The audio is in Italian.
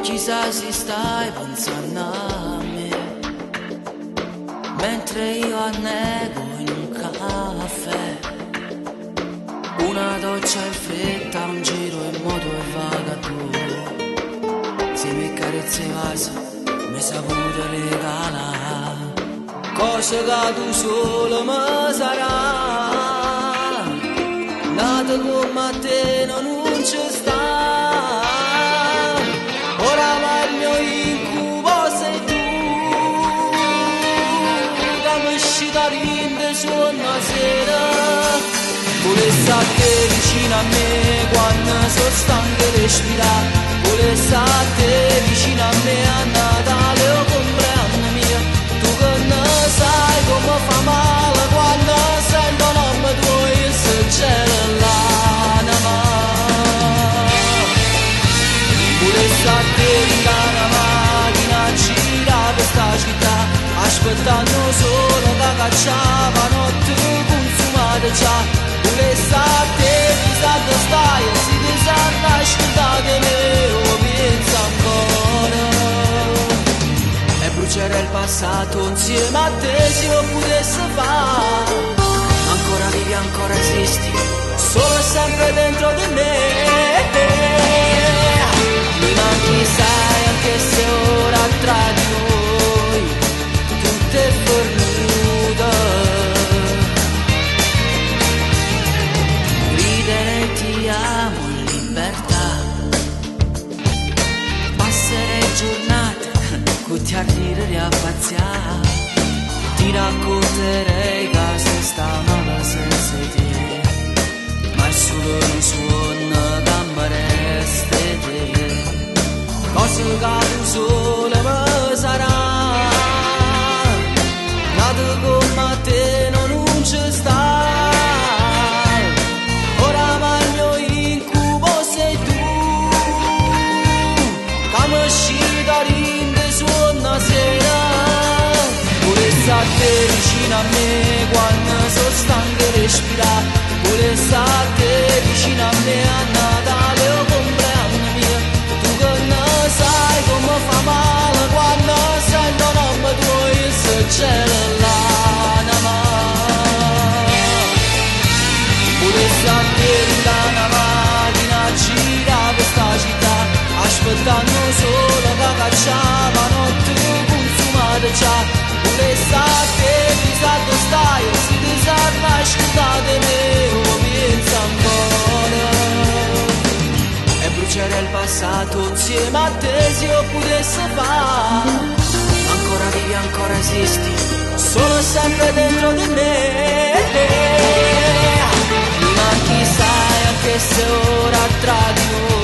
chissà se stai pensando a me, mentre io annego in un caffè. Una doccia in fretta, un giro in moto e vagato. Se mi carezze vaso, mi saputo regalare cose che tu solo mi sarà. Nato come te non ci sta. Ora ma il mio incubo sei tu, che mi uscita rinde su una sera. Volessi a te vicino a me quando sono stanco di respirare. Volessi a te vicino a me a Natale o compleanno mio. Tu che ne sai come fa male quando sento nome tuo e se c'era l'anima. Volessi a te in una macchina a girare per sta città, aspettando solo che cacciava notte consumate già. Volessi a te chissà dove stai e se ti sanno ascoltate me o pensa ancora. E bruciare il passato insieme a te se lo potesse fare. Ancora vivi, ancora esisti, solo e sempre dentro di me. Mi manchi sai anche se ora tra di noi tutto è fornuto. Ridere ti amo in libertà, passare giornate con ti a ridere e a pazziare. Ti racconterei che se sta male senza te, ma è solo un suono che mi resta te. Cose che tu solo mi sarà. Nato come te non ci sta. Ora ma il mio incubo sei tu, che mi uscita rinde su una sera. Volessi a te vicino a me quando sono stanco di respirare. Volessi a te vicino a me a Natale o compleanno mio. Tu che ne sai come fa male quando sento nome tuo e se c'era l'anima. Volessi a te in una macchina a girare per sta città, aspettando solo che cacciava notte consumate già. Volessi a te chissà dove stai e se ti sanno ascoltate me o pensa ancora. E bruciare il passato insieme a te se io potesse fare. Ancora vivi, ancora esisti, solo e sempre dentro di me. Mi manchi sai anche se ora tra di noi